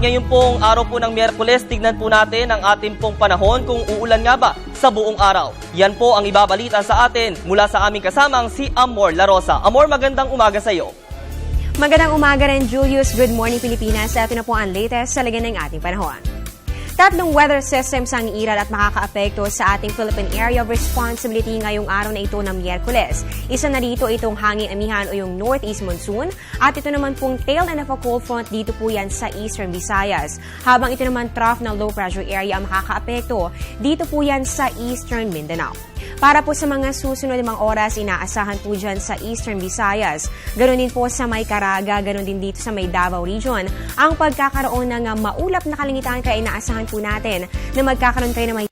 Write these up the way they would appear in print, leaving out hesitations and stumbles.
ngayon pong araw po ng Miyerkules, tignan po natin ang ating pong panahon kung uulan nga ba sa buong araw. Yan po ang ibabalita sa atin mula sa aming kasamang si Amor La Rosa. Amor, magandang umaga sa iyo. Magandang umaga rin, Julius. Good morning, Pilipinas. Ito na po ang latest sa lagay ng ating panahon. Tatlong weather systems ang iiral at makakaapekto sa ating Philippine Area of Responsibility ngayong araw na ito ng Miyerkules. Isa na dito itong hanging amihan o yung northeast monsoon at ito naman pong tail end of a cold front dito po yan sa eastern Visayas. Habang ito naman trough ng low pressure area ang makakaapekto dito po yan sa eastern Mindanao. Para po sa mga susunod ng mga oras, inaasahan po dyan sa Eastern Visayas. Ganon din po sa may Caraga, ganon din dito sa may Davao Region. Ang pagkakaroon ng maulap na kalangitan kaya inaasahan po natin na magkakaroon kayo ng may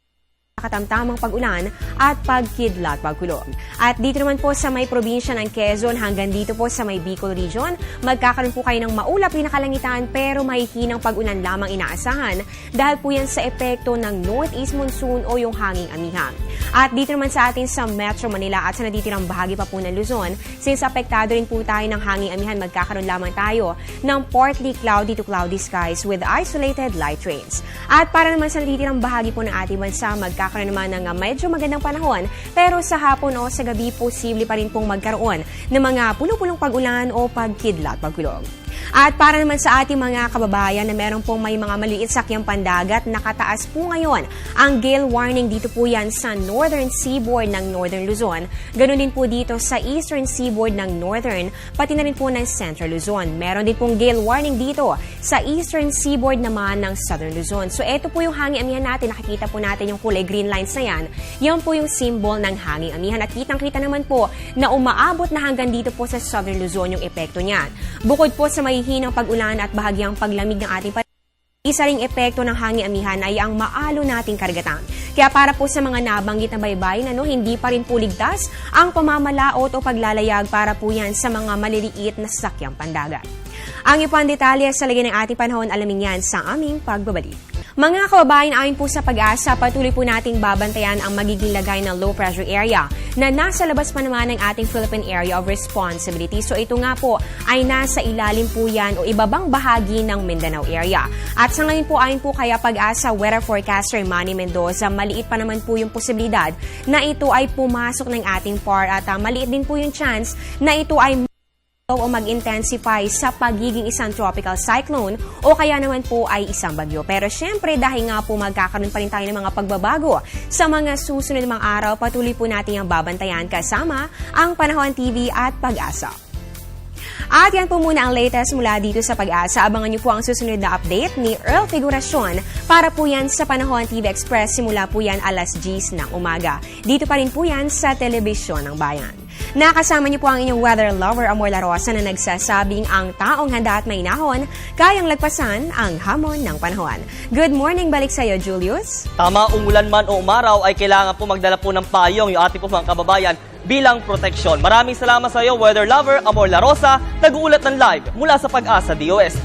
katamtamang pag-ulan at pagkidlat pagkulog. At dito naman po sa may probinsya ng Quezon hanggang dito po sa may Bicol Region, magkakaroon po kayo ng maulap na kalangitan pero may hinang pag-ulan lamang inaasahan dahil po yan sa epekto ng northeast monsoon o yung hanging amihan. At dito naman sa atin sa Metro Manila at sa natitirang bahagi pa po ng Luzon, since apektado rin po tayo ng hanging amihan, magkakaroon lamang tayo ng partly cloudy to cloudy skies with isolated light rains. At para naman sa natitirang bahagi po ng ating bansa, magkakaroon naman ng medyo magandang panahon, pero sa hapon o sa gabi, posible pa rin pong magkaroon ng mga pulong-pulong pag-ulan o pagkidlat pagkulog. At para naman sa ating mga kababayan na meron pong may mga maliit sakyang pandagat, nakataas po ngayon ang gale warning dito po yan sa northern seaboard ng northern Luzon. Ganun din po dito sa eastern seaboard ng northern, pati na rin po ng central Luzon. Meron din pong gale warning dito sa eastern seaboard naman ng southern Luzon. So ito po yung hanging amihan natin. Nakikita po natin yung kulay green lines na yan. Yan po yung symbol ng hanging amihan. At kitang-kita naman po na umaabot na hanggang dito po sa southern Luzon yung epekto niyan. Bukod po sa may hinang pag-ulan at bahagyang paglamig ng ating panahon, isa ring epekto ng hanging amihan ay ang maalo nating karagatan. Kaya para po sa mga nabanggit na baybayin, hindi pa rin po ligtas ang pamamalaot o paglalayag para po yan sa mga maliliit na sasakyang pandagat. Ang ipang detalye sa lagay ng ating panahon, alamin yan sa aming pagbabalik. Mga kababayan, ayon po sa Pag-asa, patuloy po nating babantayan ang magiging lagay ng low pressure area na nasa labas pa naman ng ating Philippine Area of Responsibility. So ito nga po ay nasa ilalim po yan o ibabang bahagi ng Mindanao area. At sa ngayon po, ayon po kaya Pag-asa weather forecaster Manny Mendoza, maliit pa naman po yung posibilidad na ito ay pumasok ng ating PAR at maliit din po yung chance na ito ay o mag-intensify sa pagiging isang tropical cyclone o kaya naman po ay isang bagyo. Pero syempre dahil nga po magkakaroon pa rin tayo ng mga pagbabago sa mga susunod mga araw, patuloy po natin ang babantayan kasama ang Panahon TV at Pag-asa. At yan po muna ang latest mula dito sa Pag-asa. Abangan niyo po ang susunod na update ni Earl Figuracion para po yan sa Panahon TV Express. Simula po yan alas 10 ng umaga. Dito pa rin po yan sa Telebisyon ng Bayan. Nakasama niyo po ang inyong weather lover, Amor La Rosa, na nagsasabing ang taong handa at mainahon, kayang lagpasan ang hamon ng panahon. Good morning, balik sa iyo, Julius. Tama, umulan man o umaraw ay kailangan po magdala po ng payong yung ating po mga kababayan bilang proteksyon. Maraming salamat sa iyo, weather lover, Amor La Rosa, nag-uulat ng live mula sa Pag-asa DOST.